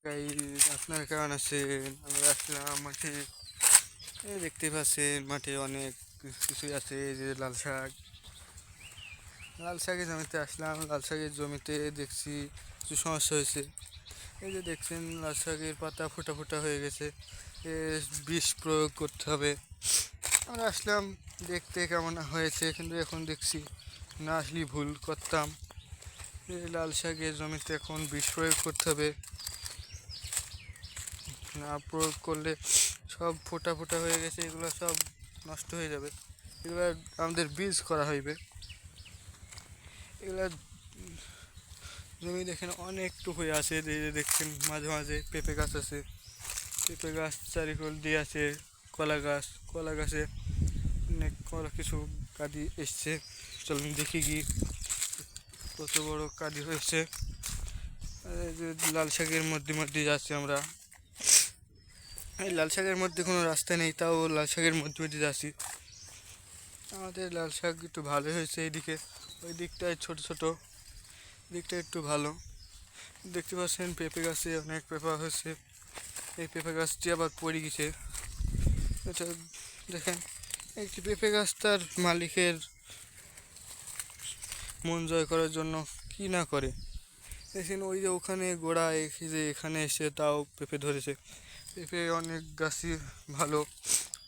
Guys আপনারা কেমন আছেন? আমরা আসলাম মাঠে। এই দেখতে পাচ্ছেন মাঠে অনেক কিছুই আছে। এই যে লাল শাকের জমিতে আসলাম। লাল শাকের জমিতে দেখছি কিছু সমস্যা হয়েছে। এই যে দেখছেন লাল শাকের পাতা ফোটা ফোটা হয়ে গেছে। বিষ প্রয়োগ করতে হবে। আমরা আসলাম দেখতে কেমন হয়েছে, কিন্তু এখন দেখছি না আসলেই ভুল করতাম। এই লাল শাকের জমিতে এখন বিষ প্রয়োগ করতে হবে। না প্রয়োগ করলে সব ফোটা ফোটা হয়ে গেছে, এগুলো সব নষ্ট হয়ে যাবে। এগুলো আমাদের বীজ করা হইবে। এগুলা জমি দেখেন অনেকটু হয়ে আছে। এই যে দেখছেন মাঝে মাঝে পেঁপে গাছ আছে। পেঁপে গাছ চারিকোল দিয়ে আছে। কলা গাছে অনেক কলা কিছু কাঁদি এসছে। চলুন দেখি কি কত বড় কাঁদি হয়েছে। এই যে লাল শাকের মধ্যে মধ্যে যাচ্ছি আমরা। এই লাল শাকের মধ্যে কোনো রাস্তা নেই, তাও লাল শাকের মধ্যে মধ্যে যাচ্ছি। আমাদের লাল শাক একটু ভালো হয়েছে এইদিকে। ওই দিকটায় ছোট ছোট, দিকটা একটু ভালো। দেখতে পাচ্ছেন পেঁপে গাছে অনেক পেঁপা হয়েছে। এই পেঁপে গাছটি আবার পড়ে গেছে। এটা দেখেন, একটি পেঁপে গাছ তার মালিকের মন জয় করার জন্য কি না করে। দেখেন ওই যে ওখানে গোড়ায়, যে এখানে এসে তাও পেঁপে ধরেছে। পেঁপে অনেক গাছই ভালো,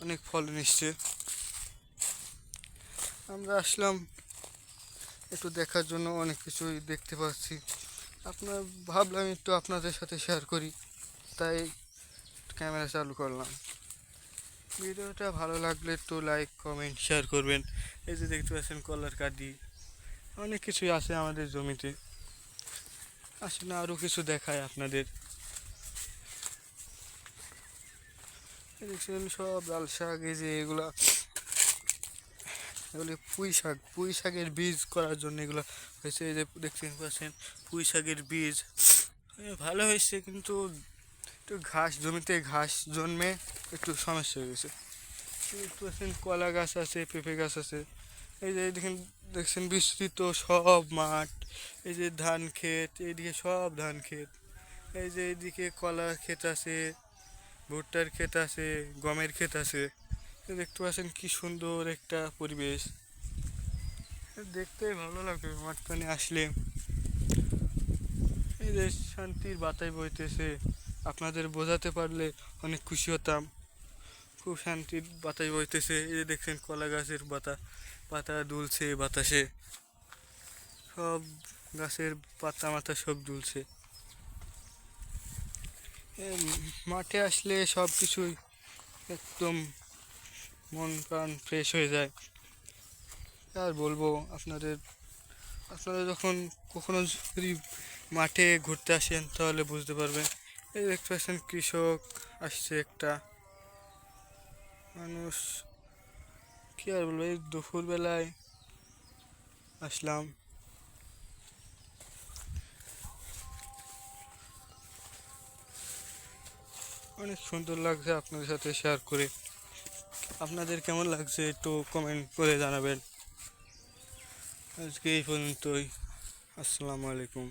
অনেক ফলন এসছে। আমরা আসলাম একটু দেখার জন্য, অনেক কিছুই দেখতে পাচ্ছি। ভাবলাম একটু আপনাদের সাথে শেয়ার করি, তাই ক্যামেরা চালু করলাম। ভিডিওটা ভালো লাগলে একটু লাইক কমেন্ট শেয়ার করবেন। এই যে দেখতে পাচ্ছেন কলার কাঁদি, অনেক কিছুই আছে আমাদের জমিতে। আসলে আরও কিছু দেখায় আপনাদের। দেখছেন সব লাল শাক। এই যে এগুলো পুঁই শাকের বীজ করার জন্য এগুলো হয়েছে। এই যে দেখতে পাচ্ছেন পুঁই শাকের বীজ ভালো হয়েছে, কিন্তু একটু জমিতে ঘাস জন্মে একটু সমস্যা হয়ে গেছে। দেখতে পাচ্ছেন কলা গাছ আছে, পেঁপে গাছ আছে। এই যে দেখছেন বিস্তৃত সব মাঠ। এই যে ধান ক্ষেত, এইদিকে সব ধান ক্ষেত। এই যে এইদিকে কলা ক্ষেত আছে, ভুট্টার ক্ষেত আছে, গমের ক্ষেত আছে। দেখতে পাচ্ছেন কি সুন্দর একটা পরিবেশ। দেখতে ভালো লাগবে মাঠ পানে আসলে। এই যে শান্তির বাতাস বইতেছে, আপনাদের বোঝাতে পারলে অনেক খুশি হতাম। খুব শান্তির বাতাস বইতেছে। এই যে দেখছেন কলা গাছের পাতা দুলছে বাতাসে। সব গাছের পাতা মাথা সব দুলছে। মাঠে আসলে সব কিছুই একদম মন প্রাণ ফ্রেশ হয়ে যায়। আর বলবো আপনারা যখন কখনো যদি মাঠে ঘুরতে আসেন তাহলে বুঝতে পারবেন। এই দেখতে পাচ্ছেন কৃষক আসছে একটা মানুষ। কি আর বলবো, এই দুপুরবেলায় আসলাম। অনেক সুন্দর লাগছে আপনাদের সাথে শেয়ার করে। আপনাদের কেমন লাগছে একটু কমেন্ট করে জানাবেন। আজকে এই পর্যন্তই। আসসালামু আলাইকুম।